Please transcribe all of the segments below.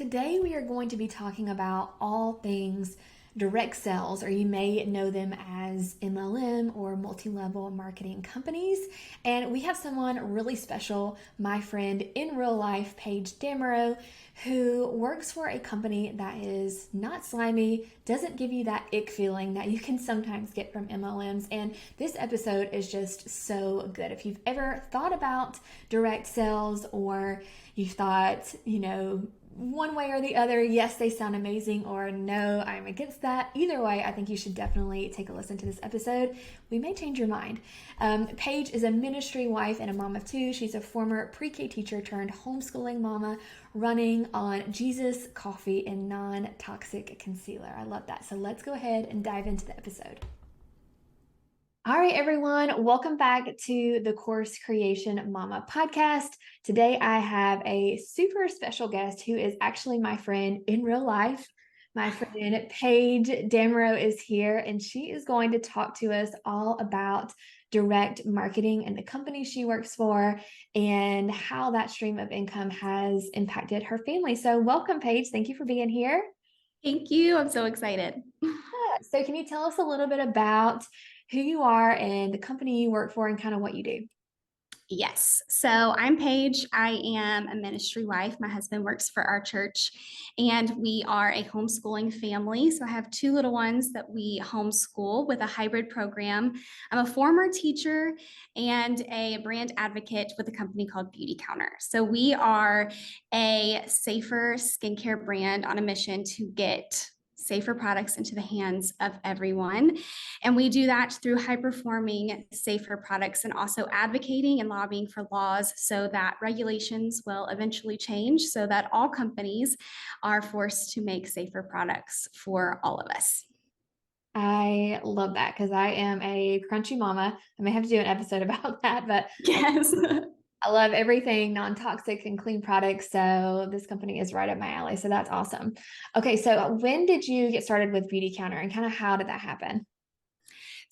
Today, we are going to be talking about all things direct sales, or you may know them as MLM or multi level marketing companies. And we have someone really special, my friend in real life, Paige Damerow, who works for a company that is not slimy, doesn't give you that ick feeling that you can sometimes get from MLMs. And this episode is just so good. If you've ever thought about direct sales, or you thought, one way or the other, yes, they sound amazing, or no, I'm against that. Either way, I think you should definitely take a listen to this episode. We may change your mind. Paige is a ministry wife and a mom of two. She's a former pre-K teacher turned homeschooling mama running on Jesus, coffee, and non-toxic concealer. I love that. So let's go ahead and dive into the episode. All right, everyone, welcome back to the Course Creation Mama podcast. Today, I have a super special guest who is actually my friend in real life. My friend Paige Damerow is here, and she is going to talk to us all about direct marketing and the company she works for and how that stream of income has impacted her family. So welcome, Paige. Thank you for being here. Thank you. I'm so excited. So can you tell us a little bit about who you are and the company you work for and kind of what you do? Yes. So I'm Paige. I am a ministry wife. My husband works for our church, and we are a homeschooling family. So I have two little ones that we homeschool with a hybrid program. I'm a former teacher and a brand advocate with a company called Beauty Counter. So we are a safer skincare brand on a mission to get safer products into the hands of everyone. And we do that through high performing, safer products and also advocating and lobbying for laws so that regulations will eventually change so that all companies are forced to make safer products for all of us. I love that because I am a crunchy mama. I may have to do an episode about that, but Yes. I love everything non-toxic and clean products. So this company is right up my alley. So that's awesome. Okay, so when did you get started with Beauty Counter and kind of how did that happen?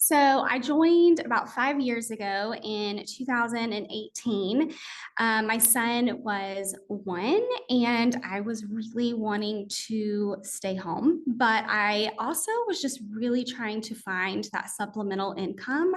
So I joined about 5 years ago in 2018. My son was one, and I was really wanting to stay home, but I also was just really trying to find that supplemental income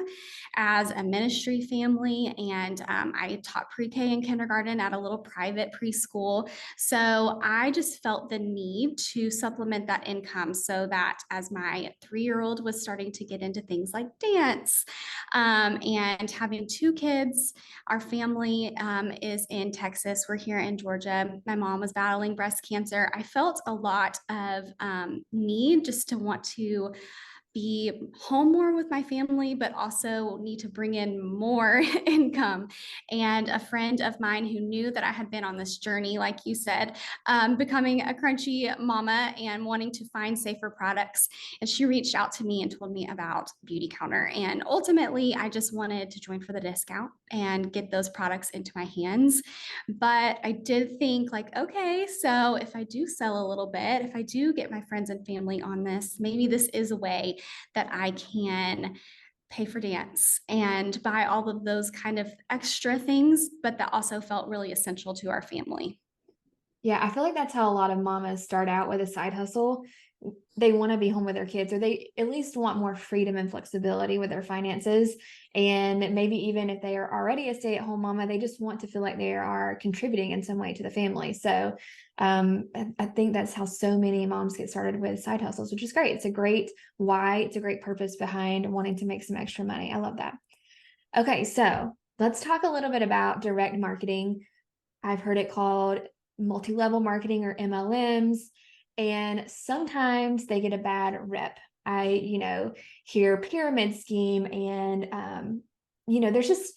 as a ministry family. And I taught pre-K and kindergarten at a little private preschool. So I just felt the need to supplement that income so that as my 3-year-old was starting to get into things like dance and having two kids, our family is in Texas. We're here in Georgia. My mom was battling breast cancer. I felt a lot of need just to want to be home more with my family, but also need to bring in more income. And a friend of mine who knew that I had been on this journey, like you said, becoming a crunchy mama and wanting to find safer products. And she reached out to me and told me about Beauty Counter. And ultimately, I just wanted to join for the discount and get those products into my hands. But I did think, like, okay, so if I do sell a little bit, if I do get my friends and family on this, maybe this is a way that I can pay for dance and buy all of those kind of extra things, but that also felt really essential to our family. Yeah, I feel like that's how a lot of mamas start out with a side hustle. They want to be home with their kids, or they at least want more freedom and flexibility with their finances. And maybe even if they are already a stay-at-home mama, they just want to feel like they are contributing in some way to the family. So I think that's how so many moms get started with side hustles, which is great. It's a great why, it's a great purpose behind wanting to make some extra money. I love that. Okay, so let's talk a little bit about direct marketing. I've heard it called multi-level marketing or MLMs, and sometimes they get a bad rep. Hear pyramid scheme and, there's just,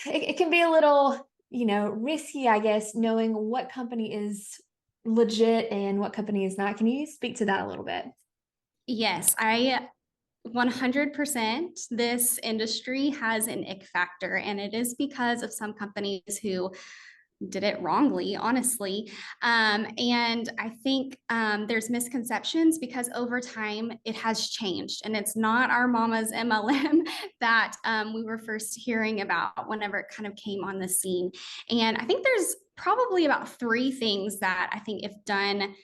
it can be a little, risky, I guess, knowing what company is legit and what company is not. Can you speak to that a little bit? Yes, I 100%. This industry has an ick factor, and it is because of some companies who did it wrongly, honestly. And I think there's misconceptions because over time it has changed, and it's not our mama's MLM that we were first hearing about whenever it kind of came on the scene. And I think there's probably about three things that I think, if done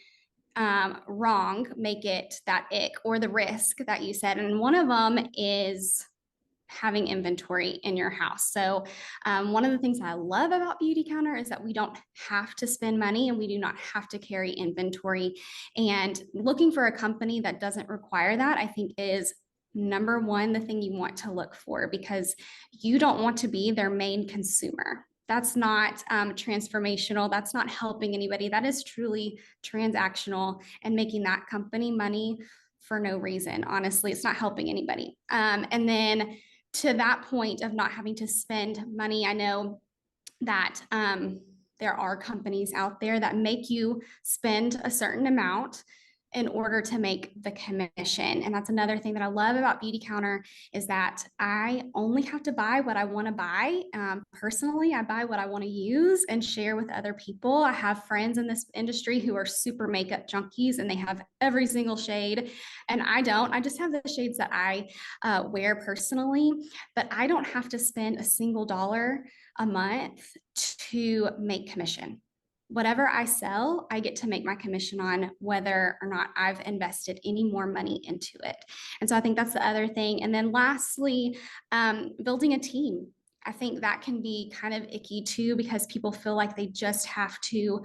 wrong, make it that ick or the risk that you said. And one of them is having inventory in your house. So, one of the things I love about Beauty Counter is that we don't have to spend money and we do not have to carry inventory. And looking for a company that doesn't require that, I think, is number one, the thing you want to look for, because you don't want to be their main consumer. That's not transformational. That's not helping anybody. That is truly transactional and making that company money for no reason. Honestly, it's not helping anybody. And then to that point of not having to spend money, I know that there are companies out there that make you spend a certain amount in order to make the commission. And that's another thing that I love about Beauty Counter, is that I only have to buy what I want to buy. Personally, I buy what I want to use and share with other people. I have friends in this industry who are super makeup junkies and they have every single shade, and I don't. I just have the shades that I wear personally, but I don't have to spend a single dollar a month to make commission. Whatever I sell, I get to make my commission on, whether or not I've invested any more money into it. And so I think that's the other thing. And then lastly, building a team. I think that can be kind of icky too, because people feel like they just have to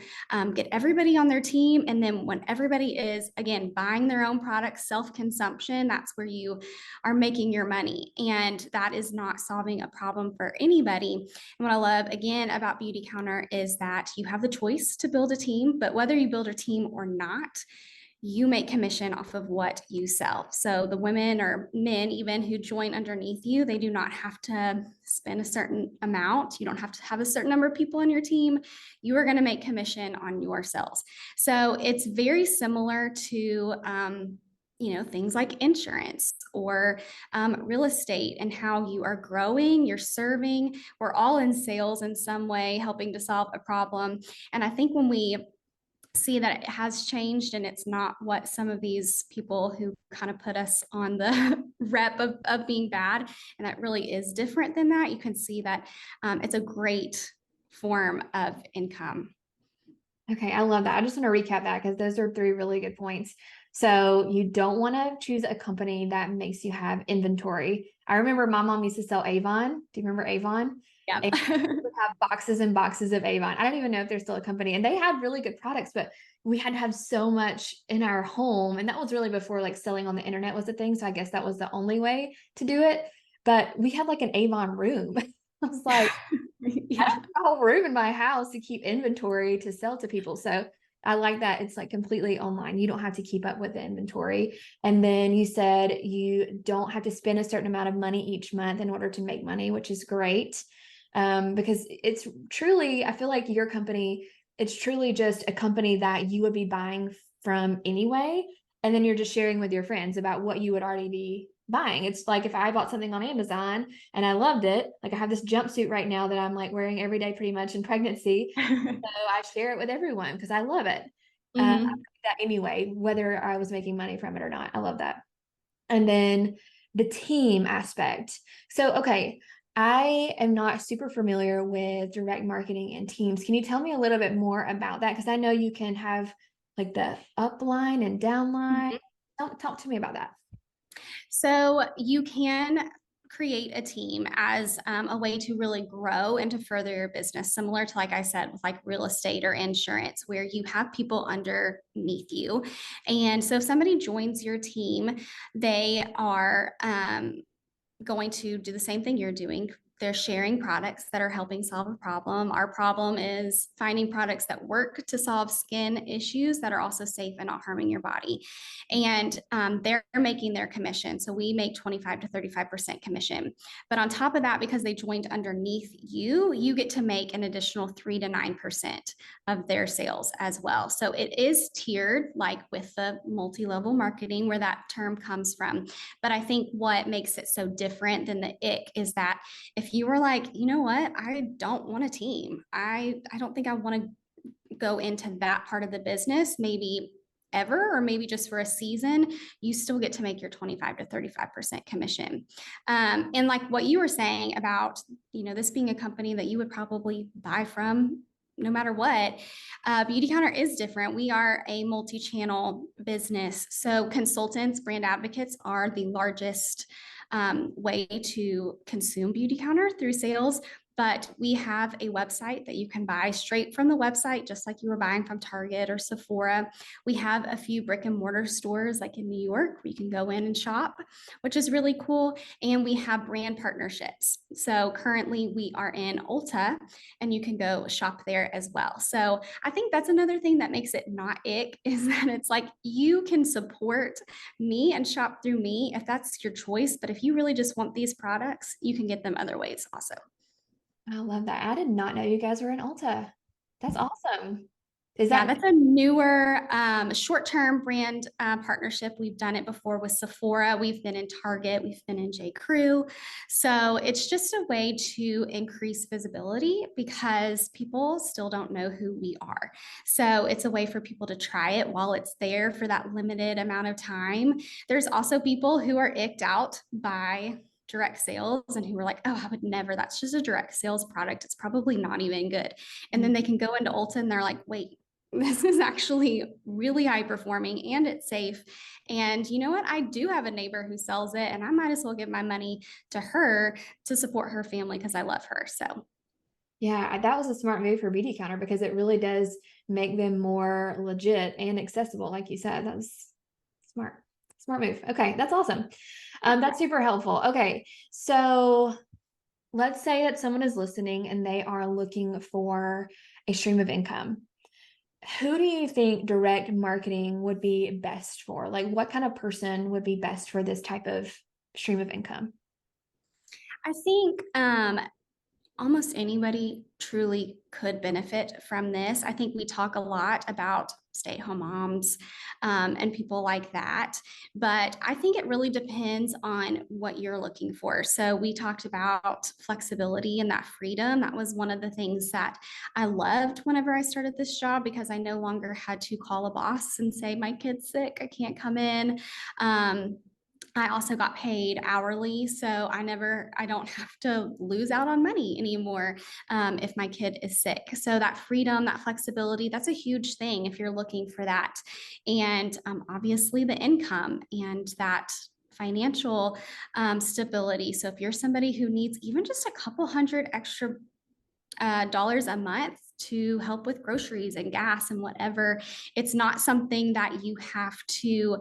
get everybody on their team. And then when everybody is, again, buying their own products, self-consumption, that's where you are making your money. And that is not solving a problem for anybody. And what I love, again, about Beauty Counter is that you have the choice to build a team, but whether you build a team or not, you make commission off of what you sell. So the women or men even who join underneath you, they do not have to spend a certain amount. You don't have to have a certain number of people on your team. You are going to make commission on your sales. So it's very similar to things like insurance or real estate, and how you are growing, you're serving. We're all in sales in some way, helping to solve a problem. And I think when we see that it has changed and it's not what some of these people who kind of put us on the rep of being bad, and that really is different than that, you can see that it's a great form of income. Okay, I love that. I just want to recap that because those are three really good points. So you don't want to choose a company that makes you have inventory. I remember my mom used to sell Avon. Do you remember Avon? Yeah. Avon would have boxes and boxes of Avon. I don't even know if they're still a company, and they had really good products, but we had to have so much in our home. And that was really before like selling on the internet was a thing. So I guess that was the only way to do it. But we had like an Avon room. I was like, I Yeah. have a whole room in my house to keep inventory to sell to people. So I like that it's like completely online. You don't have to keep up with the inventory. And then you said you don't have to spend a certain amount of money each month in order to make money, which is great. Because it's truly, I feel like your company, it's truly just a company that you would be buying from anyway. And then you're just sharing with your friends about what you would already be buying. It's like if I bought something on Amazon and I loved it, like I have this jumpsuit right now that I'm like wearing every day pretty much in pregnancy. So I share it with everyone because I love it. I do Hmm. that anyway, whether I was making money from it or not. I love that. And then the team aspect. So, okay, I am not super familiar with direct marketing and teams. Can you tell me a little bit more about that? Because I know you can have like the upline and downline. Talk to me about that. So you can create a team as a way to really grow and to further your business, similar to, like I said, with like real estate or insurance, where you have people underneath you. And so if somebody joins your team, they are going to do the same thing you're doing. They're sharing products that are helping solve a problem. Our problem is finding products that work to solve skin issues that are also safe and not harming your body. And they're making their commission. So we make 25 to 35% commission. But on top of that, because they joined underneath you, you get to make an additional 3 to 9% of their sales as well. So it is tiered, like with the multi-level marketing, where that term comes from. But I think what makes it so different than the ick is that if if you were like, you know what, I don't want a team. I don't think I want to go into that part of the business, maybe ever, or maybe just for a season, you still get to make your 25 to 35% commission. And like what you were saying about, this being a company that you would probably buy from no matter what, Beauty Counter is different. We are a multi-channel business. So consultants, brand advocates are the largest way to consume Beauty Counter through sales. But we have a website that you can buy straight from the website, just like you were buying from Target or Sephora. We have a few brick and mortar stores like in New York where you can go in and shop, which is really cool. And we have brand partnerships. So currently we are in Ulta and you can go shop there as well. So I think that's another thing that makes it not ick is that it's like you can support me and shop through me if that's your choice. But if you really just want these products, you can get them other ways also. I love that. I did not know you guys were in Ulta. That's awesome. Is Yeah, that that's a newer short-term brand partnership. We've done it before with Sephora. We've been in Target. We've been in J. Crew. So it's just a way to increase visibility because people still don't know who we are. So it's a way for people to try it while it's there for that limited amount of time. There's also people who are icked out by direct sales and who were like, oh, I would never, that's just a direct sales product. It's probably not even good. And then they can go into Ulta and they're like, wait, this is actually really high performing and it's safe. And you know what? I do have a neighbor who sells it, and I might as well give my money to her to support her family because I love her. So, Yeah, that was a smart move for Beauty Counter because it really does make them more legit and accessible, like you said. That was smart. Smart move. Okay, that's awesome. That's super helpful. Okay, so let's say that someone is listening and they are looking for a stream of income. Who do you think direct marketing would be best for? Like, what kind of person would be best for this type of stream of income? I think almost anybody truly could benefit from this. I think we talk a lot about stay-at-home moms and people like that, but I think it really depends on what you're looking for. So we talked about flexibility and that freedom. That was one of the things that I loved whenever I started this job because I no longer had to call a boss and say, my kid's sick, I can't come in. I also got paid hourly, so I don't have to lose out on money anymore if my kid is sick. So that freedom, that flexibility, that's a huge thing if you're looking for that. And obviously the income and that financial stability. So if you're somebody who needs even just a couple hundred extra dollars a month to help with groceries and gas and whatever. It's not something that you have to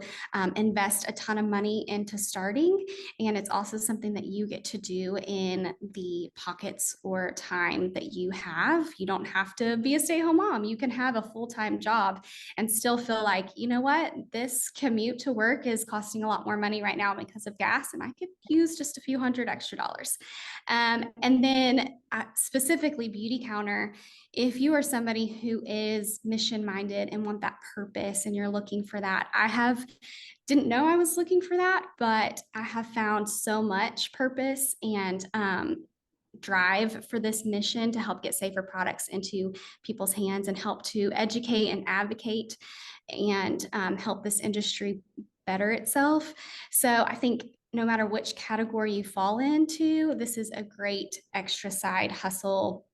invest a ton of money into starting. And it's also something that you get to do in the pockets or time that you have. You don't have to be a stay-at-home mom. You can have a full-time job and still feel like, you know what, this commute to work is costing a lot more money right now because of gas, and I could use just a few hundred extra dollars. And then specifically Beauty Counter, if you are somebody who is mission minded and want that purpose and you're looking for that, didn't know I was looking for that, but I have found so much purpose and drive for this mission to help get safer products into people's hands and help to educate and advocate and help this industry better itself. So I think no matter which category you fall into, this is a great extra side hustle,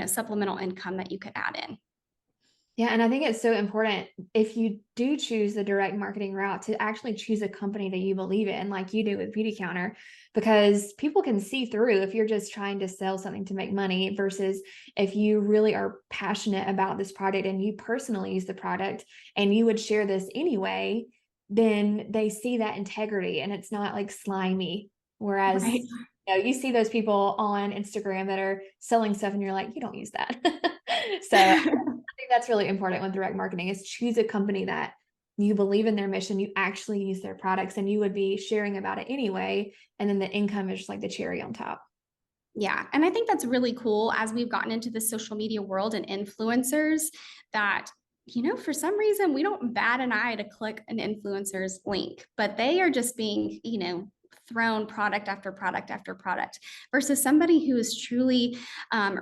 supplemental income that you could add in. Yeah, and I think it's so important if you do choose the direct marketing route to actually choose a company that you believe in, like you do with Beauty Counter, because people can see through if you're just trying to sell something to make money versus if you really are passionate about this product and you personally use the product and you would share this anyway, then they see that integrity and it's not like slimy. Whereas, Right. you see those people on Instagram that are selling stuff and you're like, you don't use that. So I think that's really important with direct marketing is choose a company that you believe in their mission, you actually use their products, and you would be sharing about it anyway. And then the income is just like the cherry on top. Yeah. And I think that's really cool as we've gotten into the social media world and influencers that, for some reason we don't bat an eye to click an influencer's link, but they are just being, thrown product after product after product versus somebody who has truly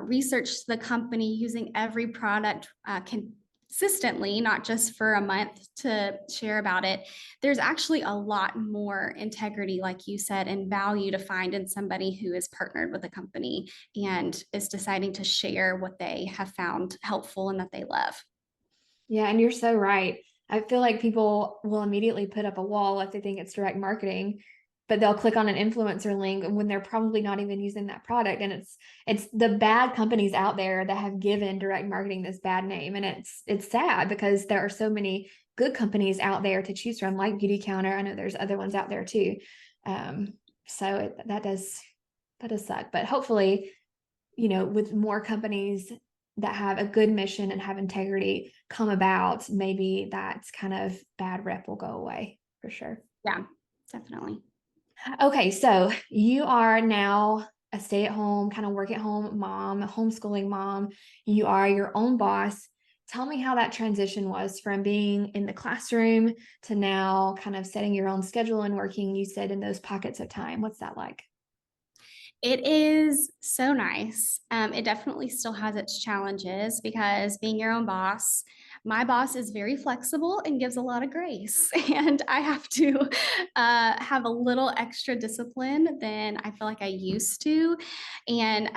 researched the company using every product consistently, not just for a month to share about it. There's actually a lot more integrity, like you said, and value to find in somebody who is partnered with a company and is deciding to share what they have found helpful and that they love. Yeah, and you're so right. I feel like people will immediately put up a wall if they think it's direct marketing, but they'll click on an influencer link when they're probably not even using that product. And it's the bad companies out there that have given direct marketing this bad name. And it's sad because there are so many good companies out there to choose from, like Beauty Counter. I know there's other ones out there too. Um, that does suck. But hopefully, with more companies that have a good mission and have integrity come about, maybe that kind of bad rep will go away for sure. Yeah, definitely. Okay, so you are now a stay-at-home, kind of work-at-home mom, a homeschooling mom. You are your own boss. Tell me how that transition was from being in the classroom to now kind of setting your own schedule and working, you said, in those pockets of time. What's that like? It is so nice. It definitely still has its challenges because being your own boss, my boss is very flexible and gives a lot of grace. And I have to have a little extra discipline than I feel like I used to. And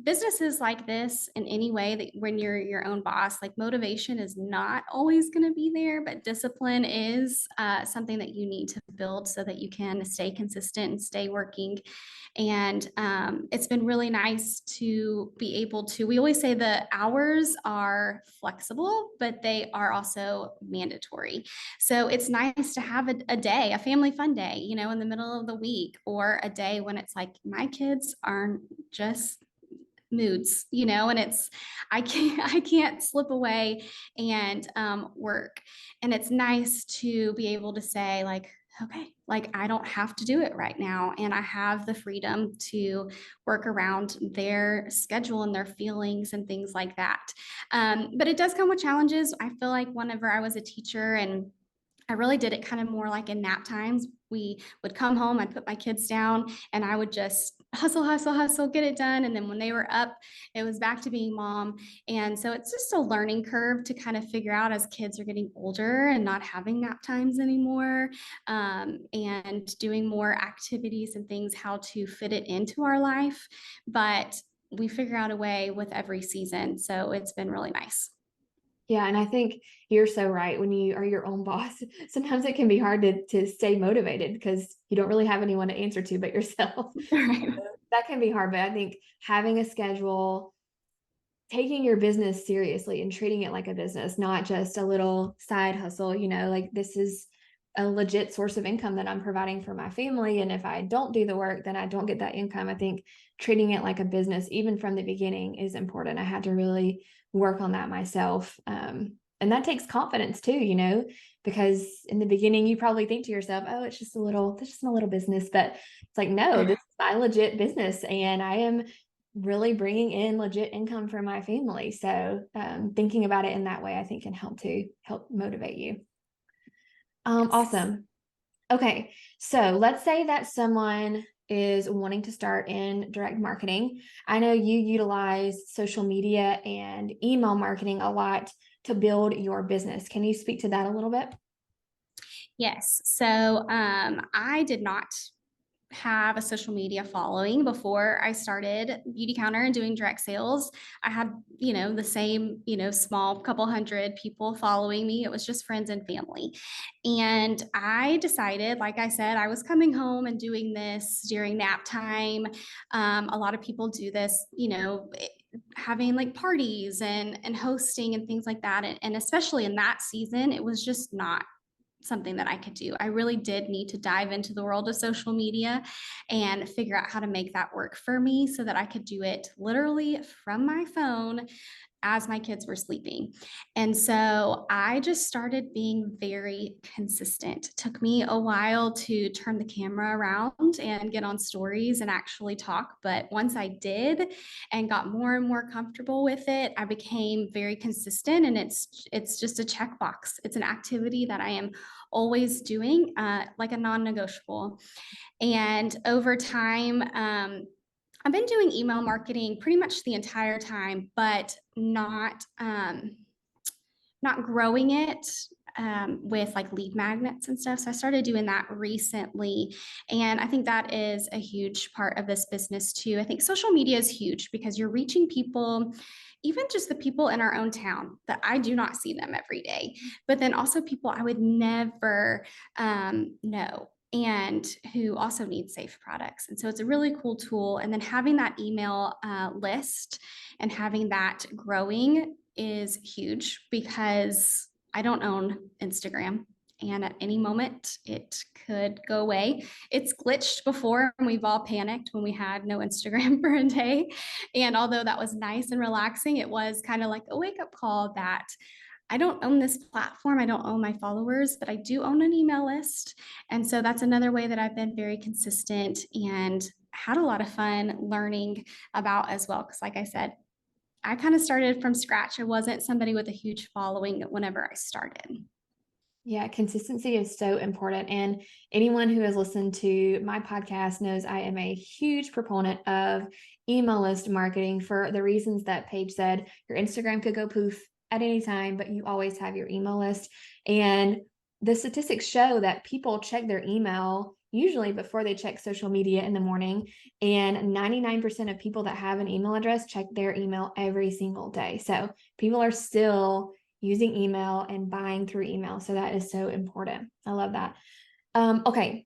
businesses like this, in any way that when you're your own boss, like motivation is not always going to be there, but discipline is something that you need to build so that you can stay consistent and stay working. And it's been really nice to be able to, we always say the hours are flexible, but they are also mandatory. So it's nice to have a day, a family fun day, in the middle of the week, or a day when it's like my kids aren't just moods, and it's I can't slip away and work. And it's nice to be able to say, like, okay, like I don't have to do it right now, and I have the freedom to work around their schedule and their feelings and things like that. But it does come with challenges. I feel like whenever I was a teacher, and I really did it kind of more like in nap times. We would come home, I'd put my kids down, and I would just hustle, hustle, hustle, get it done. And then when they were up, it was back to being mom. And so it's just a learning curve to kind of figure out as kids are getting older and not having nap times anymore, and doing more activities and things, how to fit it into our life. But we figure out a way with every season. So it's been really nice. Yeah, and I think you're so right. When you are your own boss, sometimes it can be hard to stay motivated because you don't really have anyone to answer to but yourself. Right. That can be hard, but I think having a schedule, taking your business seriously and treating it like a business, not just a little side hustle, like this is a legit source of income that I'm providing for my family. And if I don't do the work, then I don't get that income. I think treating it like a business, even from the beginning, is important. I had to really work on that myself. And that takes confidence too, because in the beginning you probably think to yourself, oh, it's just a little business, but it's like, no, this is my legit business and I am really bringing in legit income for my family. So thinking about it in that way, I think can help motivate you. Yes. Awesome. Okay. So let's say that someone is wanting to start in direct marketing. I know you utilize social media and email marketing a lot to build your business. Can you speak to that a little bit? Yes. So I did not have a social media following before I started Beauty Counter and doing direct sales. I had, the same, small couple hundred people following me. It was just friends and family. And I decided, like I said, I was coming home and doing this during nap time. A lot of people do this, having like parties and hosting and things like that. And especially in that season, it was just not something that I could do. I really did need to dive into the world of social media and figure out how to make that work for me so that I could do it literally from my phone as my kids were sleeping. And so I just started being very consistent. It took me a while to turn the camera around and get on stories and actually talk. But once I did and got more and more comfortable with it, I became very consistent. And it's just a checkbox. It's an activity that I am always doing, like a non-negotiable. And over time, I've been doing email marketing pretty much the entire time, but not growing it with like lead magnets and stuff. So I started doing that recently. And I think that is a huge part of this business too. I think social media is huge because you're reaching people, even just the people in our own town that I do not see them every day, but then also people I would never know and who also need safe products. And so it's a really cool tool. And then having that email list and having that growing is huge because I don't own Instagram. And at any moment, it could go away. It's glitched before, and we've all panicked when we had no Instagram for a day. And although that was nice and relaxing, it was kind of like a wake up call that I don't own this platform. I don't own my followers, but I do own an email list. And so that's another way that I've been very consistent and had a lot of fun learning about as well. Because, like I said, I kind of started from scratch. I wasn't somebody with a huge following whenever I started. Yeah, consistency is so important. And anyone who has listened to my podcast knows I am a huge proponent of email list marketing for the reasons that Paige said. Your Instagram could go poof at any time, but you always have your email list. And the statistics show that people check their email usually before they check social media in the morning. And 99% of people that have an email address check their email every single day. So people are still using email and buying through email. So that is so important. I love that. Okay.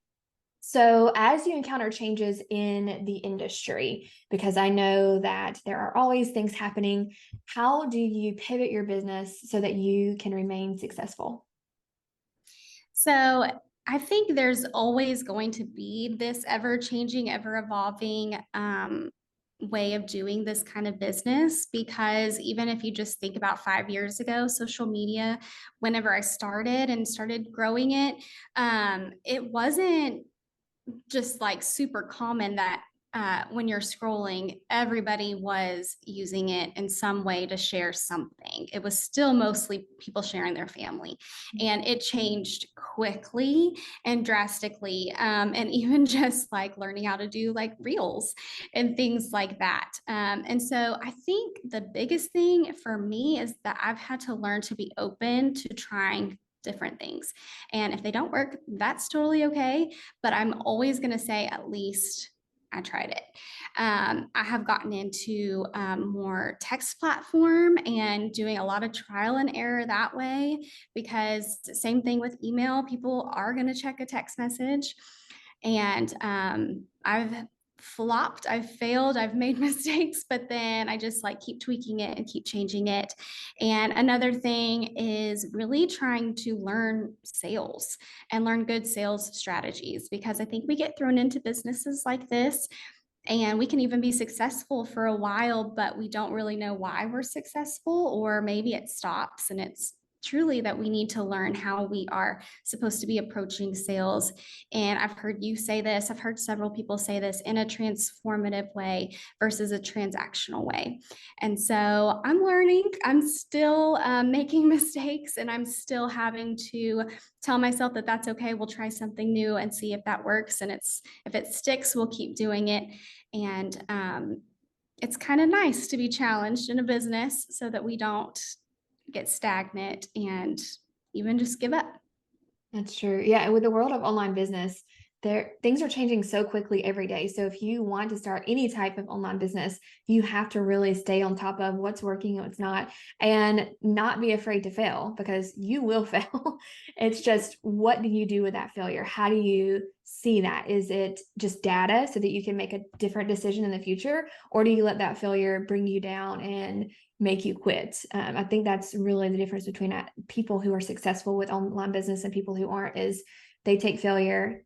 So as you encounter changes in the industry, because I know that there are always things happening, how do you pivot your business so that you can remain successful? So I think there's always going to be this ever changing, ever evolving way of doing this kind of business because even if you just think about 5 years ago, social media, whenever I started and started growing it, it wasn't just like super common that when you're scrolling, everybody was using it in some way to share something. It was still mostly people sharing their family. And it changed quickly and drastically. And even just like learning how to do like reels and things like that. And so I think the biggest thing for me is that I've had to learn to be open to trying different things. And if they don't work, that's totally okay, but I'm always going to say at least I tried it. I have gotten into more text platform and doing a lot of trial and error that way because same thing with email, people are going to check a text message. And I've flopped, I've failed, I've made mistakes, but then I just like keep tweaking it and keep changing it. And another thing is really trying to learn sales and learn good sales strategies because I think we get thrown into businesses like this and we can even be successful for a while, but we don't really know why we're successful, or maybe it stops and it's truly that we need to learn how we are supposed to be approaching sales. And I've heard you say this, I've heard several people say this in a transformative way versus a transactional way. And so I'm learning, I'm still making mistakes, and I'm still having to tell myself that that's okay. We'll try something new and see if that works. And if it sticks, we'll keep doing it. And it's kind of nice to be challenged in a business so that we don't get stagnant and even just give up. That's true. Yeah, and with the world of online business, there things are changing so quickly every day. So if you want to start any type of online business, you have to really stay on top of what's working and what's not, and not be afraid to fail because you will fail. It's just what do you do with that failure? How do you see that? Is it just data so that you can make a different decision in the future, or do you let that failure bring you down and make you quit? I think that's really the difference between people who are successful with online business and people who aren't. Is they take failure,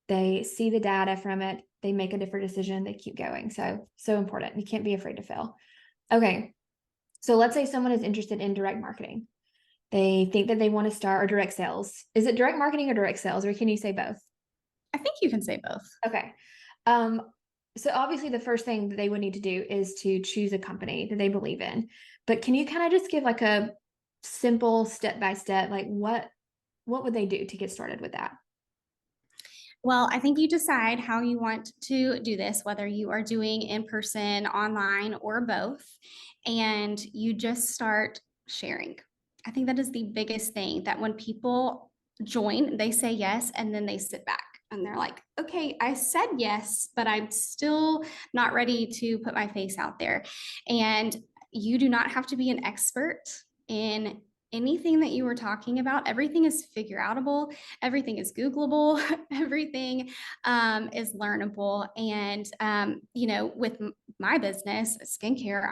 they see the data from it, they make a different decision, they keep going. So important. You can't be afraid to fail. Okay. So let's say someone is interested in direct marketing. They think that they want to start or direct sales. Is it direct marketing or direct sales, or can you say both? I think you can say both. Okay. Um, so obviously the first thing that they would need to do is to choose a company that they believe in. But can you kind of just give like a simple step by step, like what would they do to get started with that? Well, I think you decide how you want to do this, whether you are doing in person, online, or both, and you just start sharing. I think that is the biggest thing that when people join, they say yes, and then they sit back and they're like, okay, I said yes, but I'm still not ready to put my face out there. And you do not have to be an expert in anything that you were talking about. Everything is figure outable, everything is Googleable, everything is learnable. And, with my business, skincare,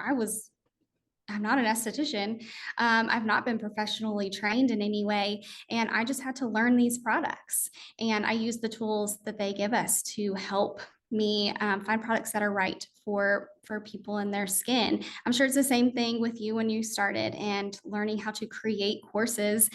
I'm not an esthetician. I've not been professionally trained in any way. And I just had to learn these products. And I use the tools that they give us to help me find products that are right for people and their skin. I'm sure it's the same thing with you when you started and learning how to create courses.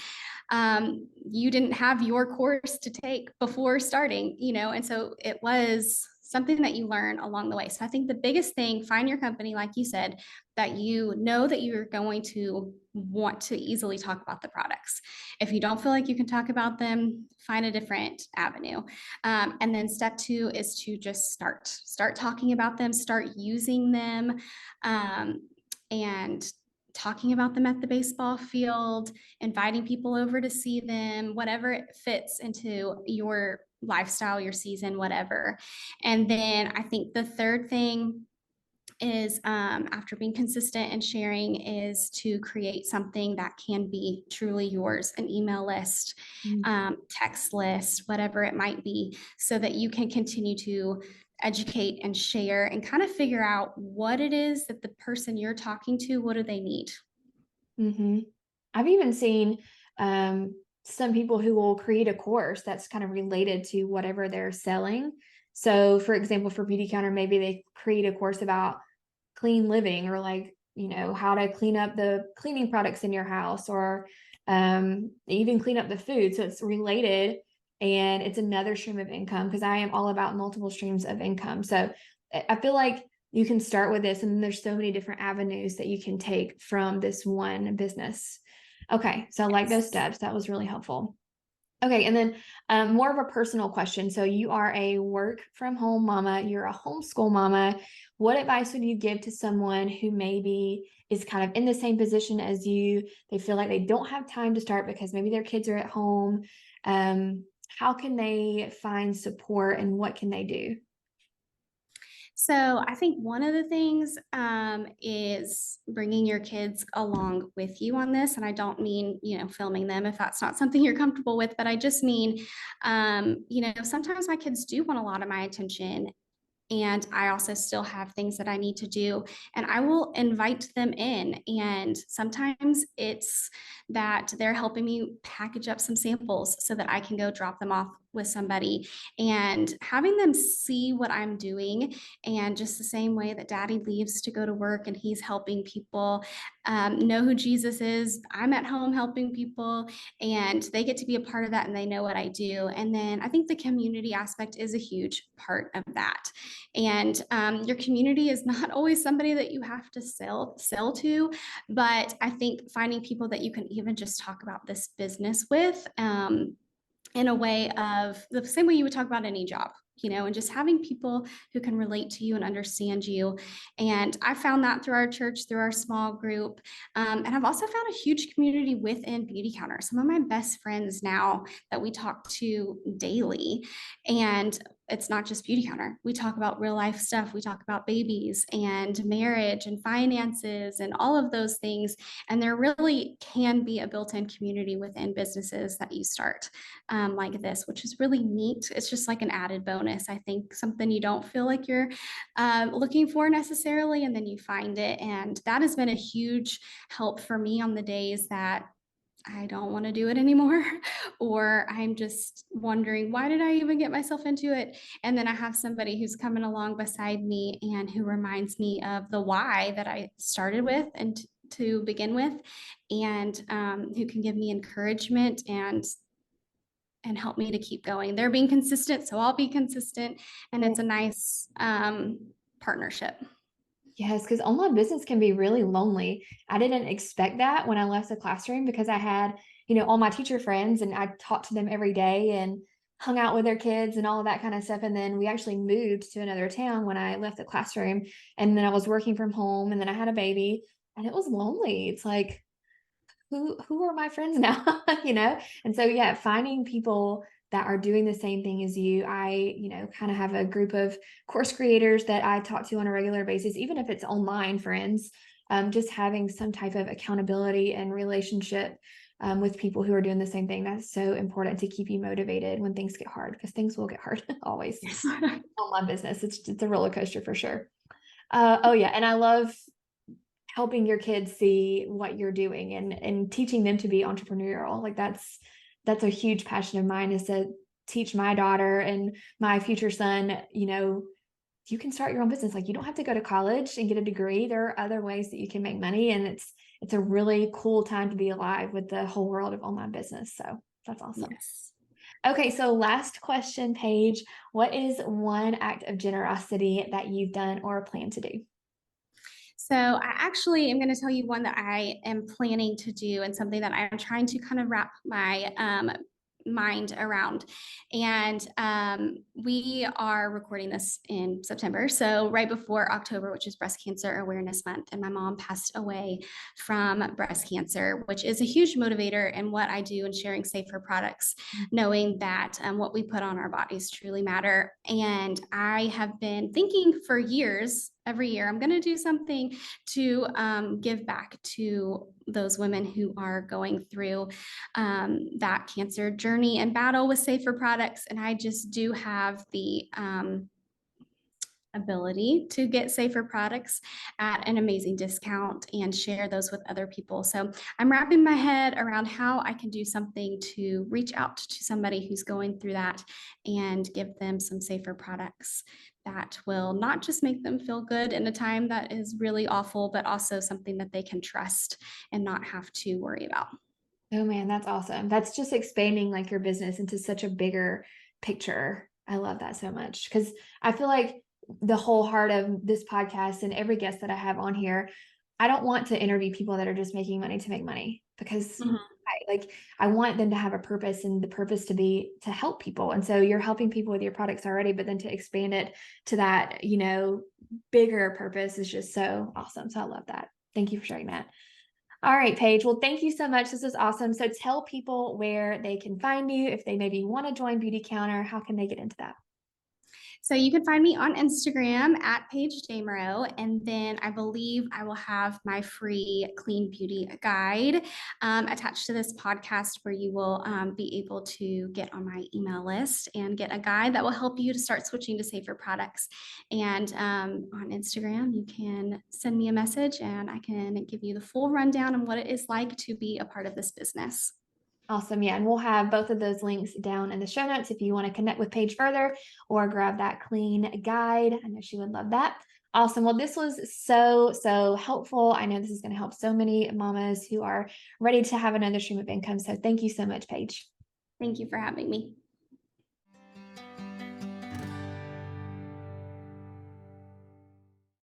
You didn't have your course to take before starting, and so it was something that you learn along the way. So I think the biggest thing, find your company, like you said, that you know that you're going to want to easily talk about the products. If you don't feel like you can talk about them, find a different avenue. And then step two is to just start talking about them, start using them, and talking about them at the baseball field, inviting people over to see them, whatever it fits into your lifestyle, your season, whatever. And then I think the third thing is after being consistent and sharing is to create something that can be truly yours, an email list, text list, whatever it might be, so that you can continue to educate and share and kind of figure out what it is that the person you're talking to, what do they need. Mm-hmm. I've even seen some people who will create a course that's kind of related to whatever they're selling. So, for example, for Beauty Counter, maybe they create a course about clean living or like, how to clean up the cleaning products in your house or even clean up the food. So it's related and it's another stream of income because I am all about multiple streams of income. So I feel like you can start with this, and then there's so many different avenues that you can take from this one business. Okay, so I like those Yes. steps. That was really helpful. Okay, and then more of a personal question. So you are a work from home mama, you're a homeschool mama. What advice would you give to someone who maybe is kind of in the same position as you? They feel like they don't have time to start because maybe their kids are at home. How can they find support and what can they do? So I think one of the things is bringing your kids along with you on this. And I don't mean, filming them if that's not something you're comfortable with, but I just mean, sometimes my kids do want a lot of my attention. And I also still have things that I need to do. And I will invite them in. And sometimes it's that they're helping me package up some samples so that I can go drop them off with somebody and having them see what I'm doing. And just the same way that daddy leaves to go to work and he's helping people know who Jesus is, I'm at home helping people and they get to be a part of that and they know what I do. And then I think the community aspect is a huge part of that. And your community is not always somebody that you have to sell to, but I think finding people that you can even just talk about this business with, in a way of the same way you would talk about any job, and just having people who can relate to you and understand you. And I found that through our church, through our small group. And I've also found a huge community within Beauty Counter. Some of my best friends now that we talk to daily. And it's not just Beauty Counter. We talk about real life stuff. We talk about babies and marriage and finances and all of those things. And there really can be a built in community within businesses that you start like this, which is really neat. It's just like an added bonus. I think something you don't feel like you're looking for necessarily, and then you find it. And that has been a huge help for me on the days that I don't want to do it anymore, or I'm just wondering, why did I even get myself into it? And then I have somebody who's coming along beside me and who reminds me of the why that I started with and to begin with, and who can give me encouragement and help me to keep going. They're being consistent, so I'll be consistent, and it's a nice partnership. Yes, because online business can be really lonely. I didn't expect that when I left the classroom because I had, all my teacher friends and I talked to them every day and hung out with their kids and all of that kind of stuff. And then we actually moved to another town when I left the classroom. And then I was working from home and then I had a baby and it was lonely. It's like, who are my friends now? And so yeah, finding people that are doing the same thing as you. I kind of have a group of course creators that I talk to on a regular basis, even if it's online friends. Just having some type of accountability and relationship with people who are doing the same thing, that's so important to keep you motivated when things get hard, because things will get hard always. Yes. Online business, it's a roller coaster for sure. Oh yeah, and I love helping your kids see what you're doing and teaching them to be entrepreneurial. Like that's a huge passion of mine, is to teach my daughter and my future son, you can start your own business. Like, you don't have to go to college and get a degree. There are other ways that you can make money, and it's a really cool time to be alive with the whole world of online business. So that's awesome. Yes. Okay, so last question, Paige. What is one act of generosity that you've done or plan to do? So I actually am going to tell you one that I am planning to do, and something that I'm trying to kind of wrap my mind around. And we are recording this in September, so right before October, which is Breast Cancer Awareness Month. And my mom passed away from breast cancer, which is a huge motivator in what I do and sharing safer products, knowing that what we put on our bodies truly matter. And I have been thinking for years, every year, I'm going to do something to give back to those women who are going through that cancer journey and battle with safer products. And I just do have the ability to get safer products at an amazing discount and share those with other people. So I'm wrapping my head around how I can do something to reach out to somebody who's going through that and give them some safer products that will not just make them feel good in a time that is really awful, but also something that they can trust and not have to worry about. Oh man, that's awesome. That's just expanding like your business into such a bigger picture. I love that so much, because I feel like the whole heart of this podcast and every guest that I have on here, I don't want to interview people that are just making money to make money, because I want them to have a purpose, and the purpose to be to help people. And so you're helping people with your products already, but then to expand it to that, bigger purpose is just so awesome. So I love that. Thank you for sharing that. All right, Paige. Well, thank you so much. This is awesome. So tell people where they can find you. If they maybe want to join Beauty Counter, how can they get into that? So you can find me on Instagram at Paige Damerow. And then I believe I will have my free clean beauty guide attached to this podcast, where you will be able to get on my email list and get a guide that will help you to start switching to safer products. And on Instagram, you can send me a message and I can give you the full rundown on what it is like to be a part of this business. Awesome. Yeah. And we'll have both of those links down in the show notes if you want to connect with Paige further or grab that clean guide. I know she would love that. Awesome. Well, this was so helpful. I know this is going to help so many mamas who are ready to have another stream of income. So thank you so much, Paige. Thank you for having me.